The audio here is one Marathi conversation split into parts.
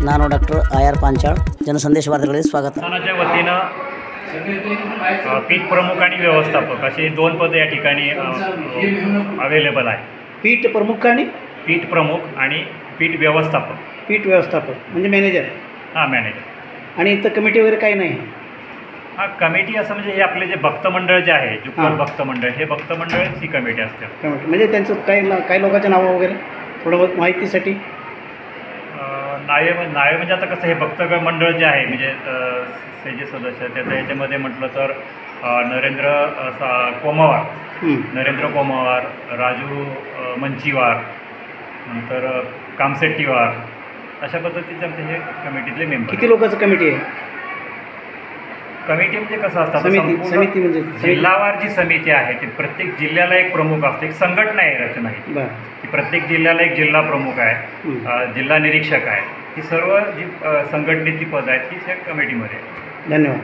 नानो डॉक्टर आर पांचाळ, जनसंदेश वार्ताकडे स्वागत. शासनाच्या वतीनं पीठ प्रमुख आणि व्यवस्थापक असे 2 पदे या ठिकाणी अवेलेबल आहे. पीठ प्रमुख आणि पीठ प्रमुख आणि पीठ व्यवस्थापक. पीठ व्यवस्थापक म्हणजे मॅनेजर. हां, मॅनेजर. आणि इथं कमिटी वगैरे काही नाही. हां, कमिटी असं म्हणजे हे आपले जे भक्त मंडळ जे आहे, जुक्कर भक्त मंडळ, हे भक्त मंडळच ही कमिटी असते. कमिटी म्हणजे त्यांचं काही लोकांच्या नावं वगैरे थोडं बहुत माहितीसाठी. नावे म्हणजे आता कसं हे भक्त मंडळ जे आहे म्हणजे हे जे सदस्य त्याचं याच्यामध्ये म्हटलं तर नरेंद्र कोमावार, राजू मंचीवार, नंतर कामसेट्टीवार, अशा पद्धतीचे आमचे हे कमिटीतले मेंबर. किती लोकांचं कमिटी आहे? कमिटी म्हणजे कसं असतं, समिती म्हणजे जिल्हावार जी समिती आहे ती प्रत्येक जिल्ह्याला एक प्रमुख असतो. एक संघटना आहे रचना ही की प्रत्येक जिल्ह्याला एक जिल्हा प्रमुख आहे, जिल्हा निरीक्षक आहे. ही सर्व जी संघटनेची पद आहेत ही कमिटीमध्ये. धन्यवाद.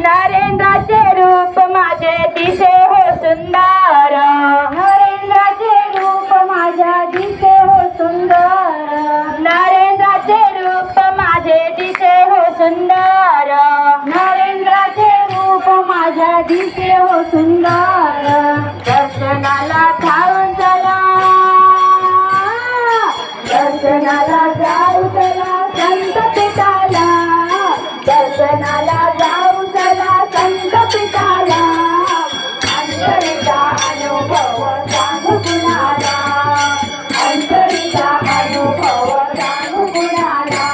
नरेंद्राचे रूप माझे दिसे हो सुंदर, नरेंद्राचे रूप माझ्या दिसे हो सुंदर, नरेंद्राचे रूप माझे दिसे हो सुंदर, नरेंद्राचे रूप माझ्या दिसे हो सुंदर. दर्शनाला धावून चला, दर्शनाला जाऊ चला संत पिताला, दर्शनाला जाऊ चला संत पिताला. अंतरीचा अनुभव सांगू कुणाला, अंतरीचा अनुभव सांगू कुणाला.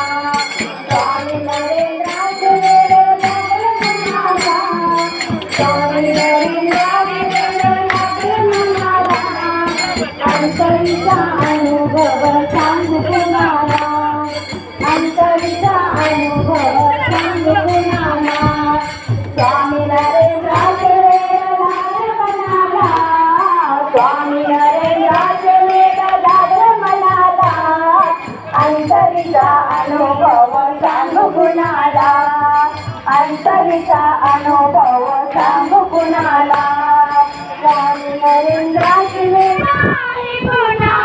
स्वामी नरेंद्राचे वेळ लागले मनाला, स्वामी नरेंद्राचे वेळ लागले मनाला. अंतरीचा अनुभव सांगू कुणाला, अंतरीचा अनुभव सांगू कुणाला. स्वामी नरेंद्राचे वेळ लागले मनाला, स्वामी नरेंद्राचे वेळ लागले मनाला. अंतरीचा अनुभव सांगू कुणाला, अंतरीचा अनुभव सांगू कुणाला. स्वामी नरेंद्राचे वेळ नाही कुणाला.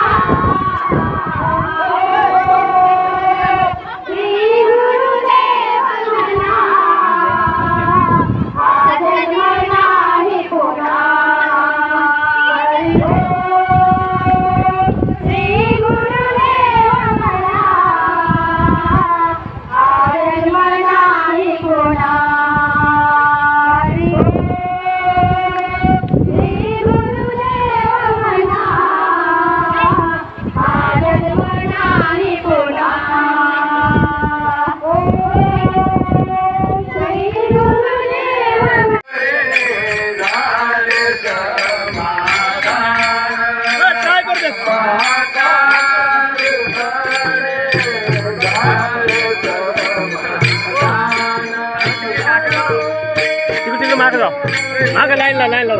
मागे जाऊ, मागे लाईनला जाऊ,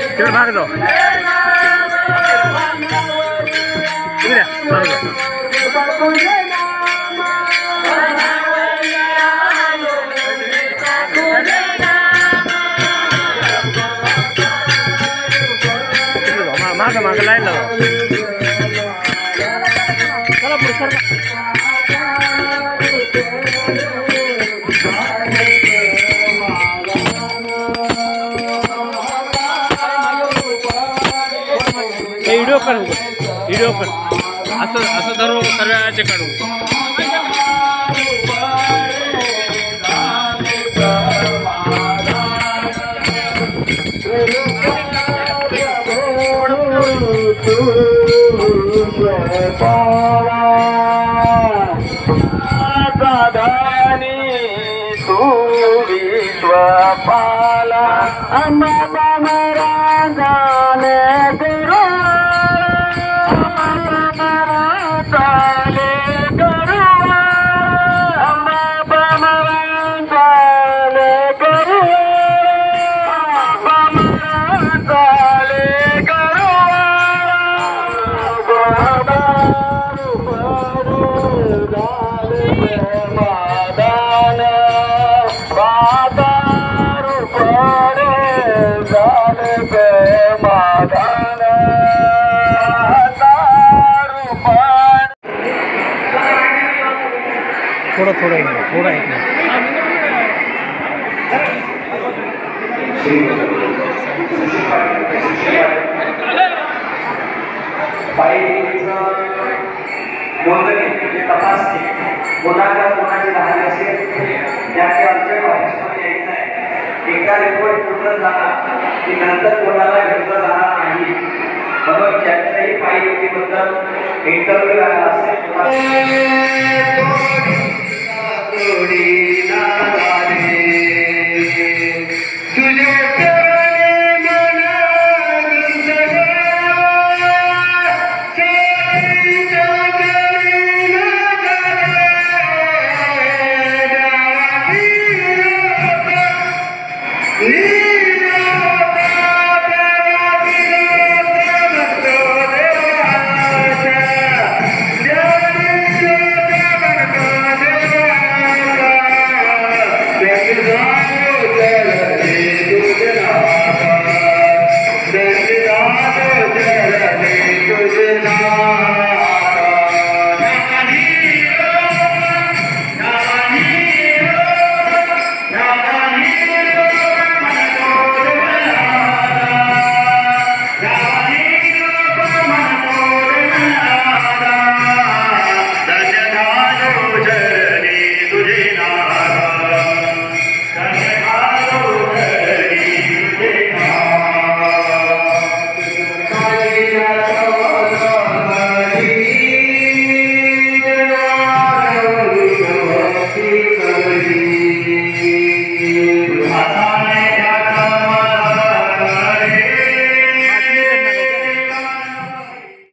तिकडे मागे जाऊ, तिकडे मागे जाऊ. मागे लाईनला जाऊ. चला पुढे सर. व्हिडिओ काढू, व्हिडिओ काढू, असं सर्व सर्वांचे काढू. तू विश्वपाला अमराजाने गुरु चाले गुरु, अमराजाने गुरु, अमराजाने गुरु. बाबा मादान बाबा थोडं एक मिनिट. नोंदणी म्हणजे तपासणी गुन्हागार कोणाची राहिली असेल त्याचे आमच्या ऑफिसमध्ये यायचं आहे. एकदा रिपोर्ट पूर्ण झाला की नंतर कोणाला घेतलं जाणार नाही. म्हणून ज्यांच्याही पायीबद्दल इंटरव्ह्यू आला असेल